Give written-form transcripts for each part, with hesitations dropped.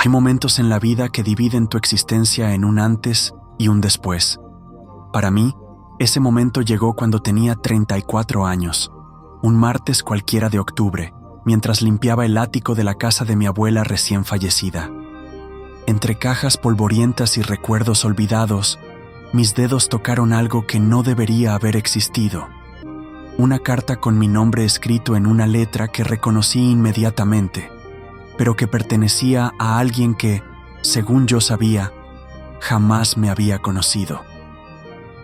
Hay momentos en la vida que dividen tu existencia en un antes y un después. Para mí, ese momento llegó cuando tenía 34 años, un martes cualquiera de octubre, mientras limpiaba el ático de la casa de mi abuela recién fallecida. Entre cajas polvorientas y recuerdos olvidados, mis dedos tocaron algo que no debería haber existido. Una carta con mi nombre escrito en una letra que reconocí inmediatamente, pero que pertenecía a alguien que, según yo sabía, jamás me había conocido.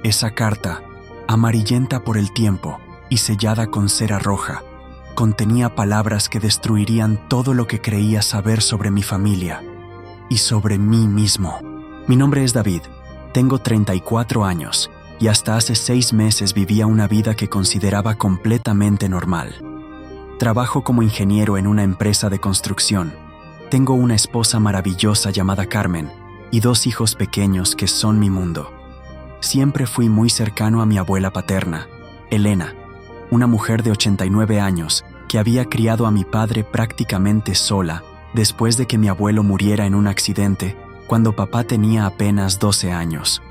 Esa carta, amarillenta por el tiempo y sellada con cera roja, contenía palabras que destruirían todo lo que creía saber sobre mi familia y sobre mí mismo. Mi nombre es David, tengo 34 años y hasta hace 6 meses vivía una vida que consideraba completamente normal. Trabajo como ingeniero en una empresa de construcción. Tengo una esposa maravillosa llamada Carmen y 2 hijos pequeños que son mi mundo. Siempre fui muy cercano a mi abuela paterna, Elena, una mujer de 89 años que había criado a mi padre prácticamente sola después de que mi abuelo muriera en un accidente cuando papá tenía apenas 12 años.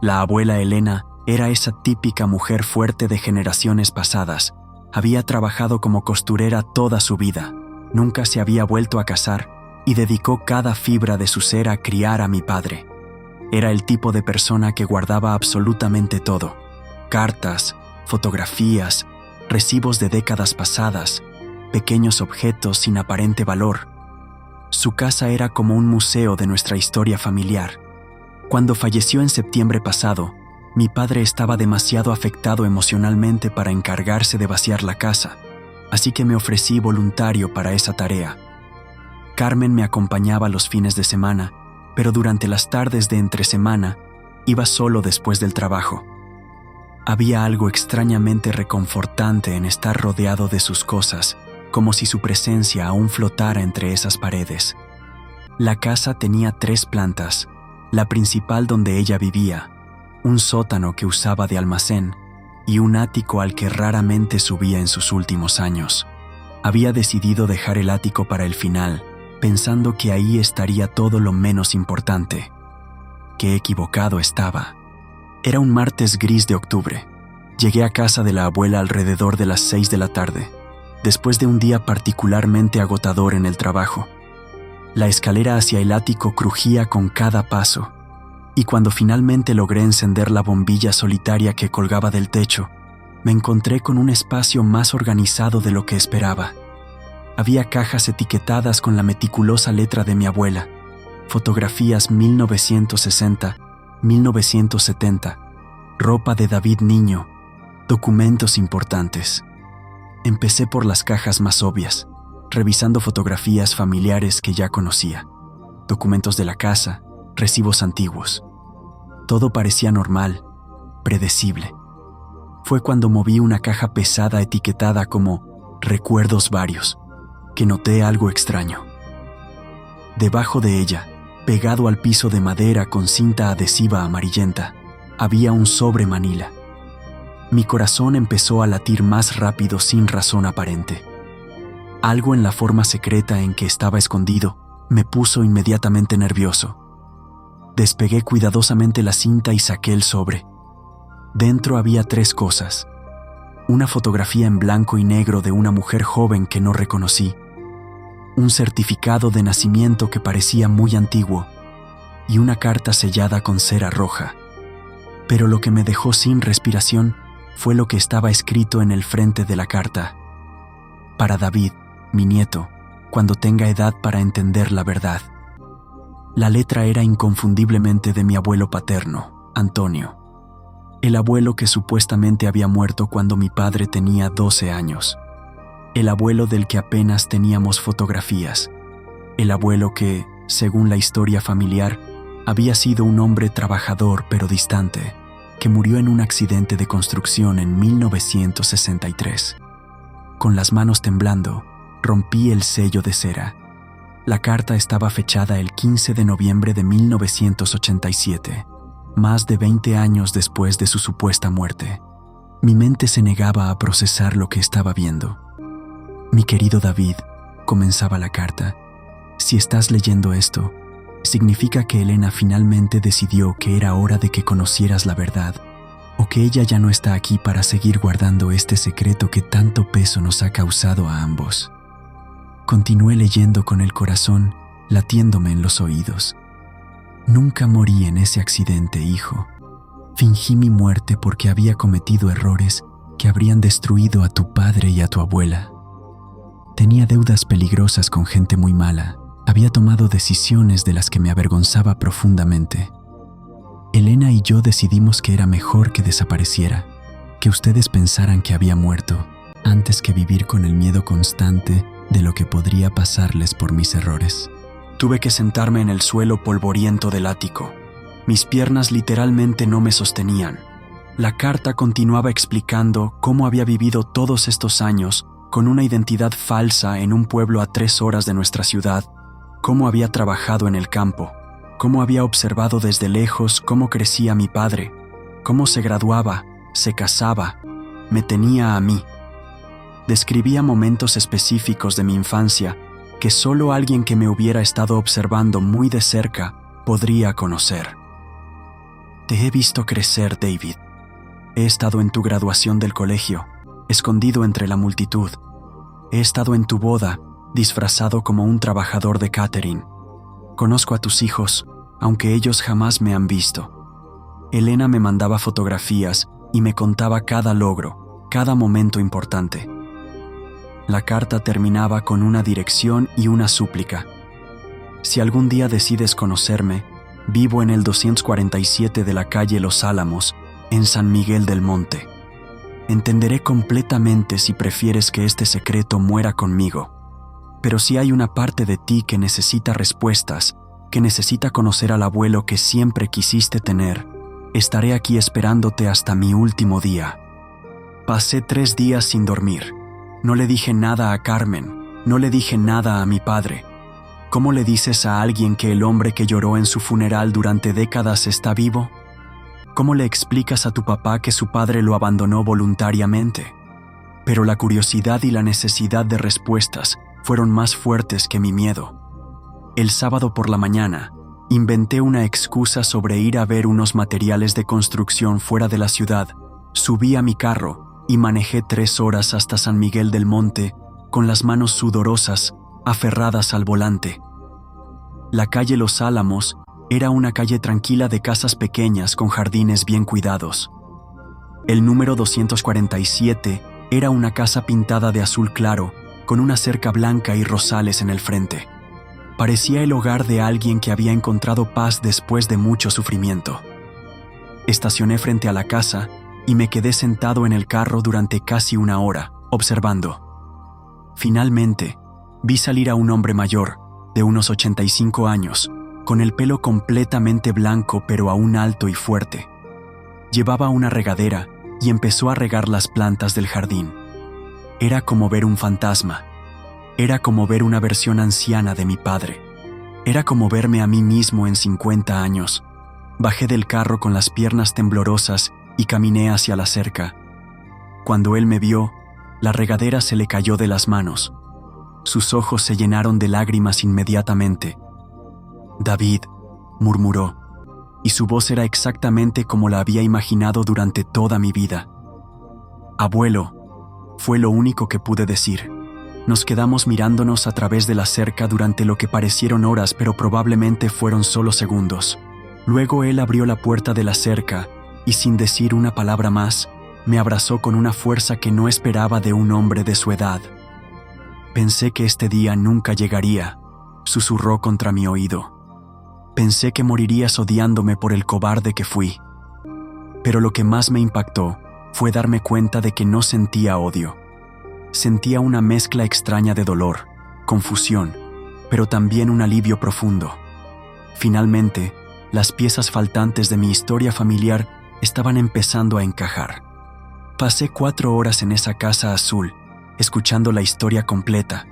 La abuela Elena era esa típica mujer fuerte de generaciones pasadas. Había trabajado como costurera toda su vida, nunca se había vuelto a casar y dedicó cada fibra de su ser a criar a mi padre. Era el tipo de persona que guardaba absolutamente todo: cartas, fotografías, recibos de décadas pasadas, pequeños objetos sin aparente valor. Su casa era como un museo de nuestra historia familiar. Cuando falleció en septiembre pasado, mi padre estaba demasiado afectado emocionalmente para encargarse de vaciar la casa, así que me ofrecí voluntario para esa tarea. Carmen me acompañaba los fines de semana, pero durante las tardes de entre semana iba solo después del trabajo. Había algo extrañamente reconfortante en estar rodeado de sus cosas, como si su presencia aún flotara entre esas paredes. La casa tenía 3 plantas, la principal donde ella vivía, un sótano que usaba de almacén y un ático al que raramente subía en sus últimos años. Había decidido dejar el ático para el final, pensando que ahí estaría todo lo menos importante. Qué equivocado estaba. Era un martes gris de octubre. Llegué a casa de la abuela alrededor de las 6 de la tarde, después de un día particularmente agotador en el trabajo. La escalera hacia el ático crujía con cada paso, y cuando finalmente logré encender la bombilla solitaria que colgaba del techo, me encontré con un espacio más organizado de lo que esperaba. Había cajas etiquetadas con la meticulosa letra de mi abuela, fotografías 1960, 1970, ropa de David niño, documentos importantes. Empecé por las cajas más obvias, revisando fotografías familiares que ya conocía, documentos de la casa, recibos antiguos. Todo parecía normal, predecible. Fue cuando moví una caja pesada etiquetada como recuerdos varios, que noté algo extraño. Debajo de ella, pegado al piso de madera con cinta adhesiva amarillenta, había un sobre manila. Mi corazón empezó a latir más rápido sin razón aparente. Algo en la forma secreta en que estaba escondido me puso inmediatamente nervioso. Despegué cuidadosamente la cinta y saqué el sobre. Dentro había 3 cosas: una fotografía en blanco y negro de una mujer joven que no reconocí, un certificado de nacimiento que parecía muy antiguo y una carta sellada con cera roja. Pero lo que me dejó sin respiración fue lo que estaba escrito en el frente de la carta: para David, mi nieto, cuando tenga edad para entender la verdad. La letra era inconfundiblemente de mi abuelo paterno, Antonio, el abuelo que supuestamente había muerto cuando mi padre tenía 12 años, el abuelo del que apenas teníamos fotografías, el abuelo que, según la historia familiar, había sido un hombre trabajador pero distante, que murió en un accidente de construcción en 1963. Con las manos temblando, rompí el sello de cera. La carta estaba fechada el 15 de noviembre de 1987, más de 20 años después de su supuesta muerte. Mi mente se negaba a procesar lo que estaba viendo. Mi querido David, comenzaba la carta, Si estás leyendo esto, significa que Elena finalmente decidió que era hora de que conocieras la verdad, o que ella ya no está aquí para seguir guardando este secreto que tanto peso nos ha causado a ambos. Continué leyendo con el corazón latiéndome en los oídos. Nunca morí en ese accidente, hijo. Fingí mi muerte porque había cometido errores que habrían destruido a tu padre y a tu abuela. Tenía deudas peligrosas con gente muy mala. Había tomado decisiones de las que me avergonzaba profundamente. Elena y yo decidimos que era mejor que desapareciera, que ustedes pensaran que había muerto, antes que vivir con el miedo constante de lo que podría pasarles por mis errores. Tuve que sentarme en el suelo polvoriento del ático. Mis piernas literalmente no me sostenían. La carta continuaba explicando cómo había vivido todos estos años con una identidad falsa en un pueblo a 3 horas de nuestra ciudad, cómo había trabajado en el campo, cómo había observado desde lejos cómo crecía mi padre, cómo se graduaba, se casaba, me tenía a mí. Describía momentos específicos de mi infancia que solo alguien que me hubiera estado observando muy de cerca podría conocer. Te he visto crecer, David. He estado en tu graduación del colegio, escondido entre la multitud. He estado en tu boda, disfrazado como un trabajador de catering. Conozco a tus hijos, aunque ellos jamás me han visto. Elena me mandaba fotografías y me contaba cada logro, cada momento importante. La carta terminaba con una dirección y una súplica. Si algún día decides conocerme, vivo en el 247 de la calle Los Álamos, en San Miguel del Monte. Entenderé completamente si prefieres que este secreto muera conmigo. Pero si hay una parte de ti que necesita respuestas, que necesita conocer al abuelo que siempre quisiste tener, estaré aquí esperándote hasta mi último día. Pasé 3 días sin dormir. No le dije nada a Carmen, no le dije nada a mi padre. ¿Cómo le dices a alguien que el hombre que lloró en su funeral durante décadas está vivo? ¿Cómo le explicas a tu papá que su padre lo abandonó voluntariamente? Pero la curiosidad y la necesidad de respuestas fueron más fuertes que mi miedo. El sábado por la mañana, inventé una excusa sobre ir a ver unos materiales de construcción fuera de la ciudad, subí a mi carro y manejé 3 horas hasta San Miguel del Monte, con las manos sudorosas, aferradas al volante. La calle Los Álamos era una calle tranquila de casas pequeñas con jardines bien cuidados. El número 247 era una casa pintada de azul claro, con una cerca blanca y rosales en el frente. Parecía el hogar de alguien que había encontrado paz después de mucho sufrimiento. Estacioné frente a la casa y me quedé sentado en el carro durante casi 1 hora, observando. Finalmente, vi salir a un hombre mayor, de unos 85 años, con el pelo completamente blanco pero aún alto y fuerte. Llevaba una regadera y empezó a regar las plantas del jardín. Era como ver un fantasma. Era como ver una versión anciana de mi padre. Era como verme a mí mismo en 50 años. Bajé del carro con las piernas temblorosas y caminé hacia la cerca. Cuando él me vio, la regadera se le cayó de las manos. Sus ojos se llenaron de lágrimas inmediatamente. «David», murmuró, y su voz era exactamente como la había imaginado durante toda mi vida. «Abuelo», fue lo único que pude decir. Nos quedamos mirándonos a través de la cerca durante lo que parecieron horas, pero probablemente fueron solo segundos. Luego él abrió la puerta de la cerca y sin decir una palabra más, me abrazó con una fuerza que no esperaba de un hombre de su edad. «Pensé que este día nunca llegaría», susurró contra mi oído. «Pensé que morirías odiándome por el cobarde que fui». Pero lo que más me impactó fue darme cuenta de que no sentía odio. Sentía una mezcla extraña de dolor, confusión, pero también un alivio profundo. Finalmente, las piezas faltantes de mi historia familiar estaban empezando a encajar. Pasé 4 horas en esa casa azul, escuchando la historia completa.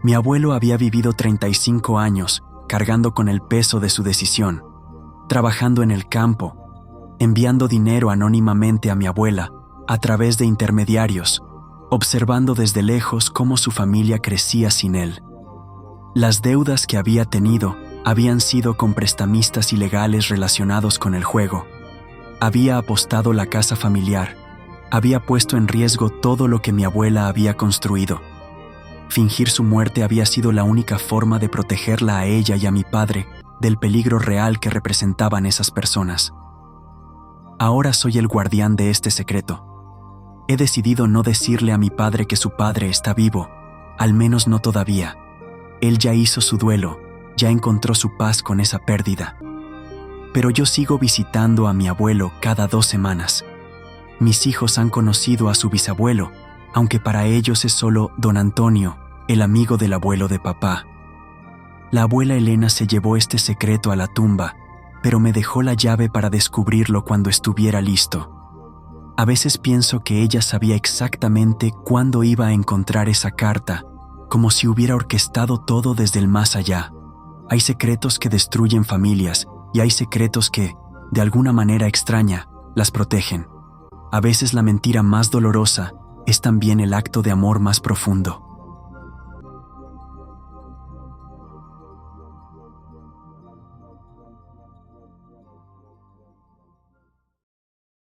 Mi abuelo había vivido 35 años, cargando con el peso de su decisión, trabajando en el campo, enviando dinero anónimamente a mi abuela, a través de intermediarios, observando desde lejos cómo su familia crecía sin él. Las deudas que había tenido habían sido con prestamistas ilegales relacionados con el juego. Había apostado la casa familiar. Había puesto en riesgo todo lo que mi abuela había construido. Fingir su muerte había sido la única forma de protegerla a ella y a mi padre del peligro real que representaban esas personas. Ahora soy el guardián de este secreto. He decidido no decirle a mi padre que su padre está vivo, al menos no todavía. Él ya hizo su duelo, ya encontró su paz con esa pérdida. Pero yo sigo visitando a mi abuelo cada 2 semanas. Mis hijos han conocido a su bisabuelo, aunque para ellos es solo don Antonio, el amigo del abuelo de papá. La abuela Elena se llevó este secreto a la tumba, pero me dejó la llave para descubrirlo cuando estuviera listo. A veces pienso que ella sabía exactamente cuándo iba a encontrar esa carta, como si hubiera orquestado todo desde el más allá. Hay secretos que destruyen familias y hay secretos que, de alguna manera extraña, las protegen. A veces la mentira más dolorosa es también el acto de amor más profundo.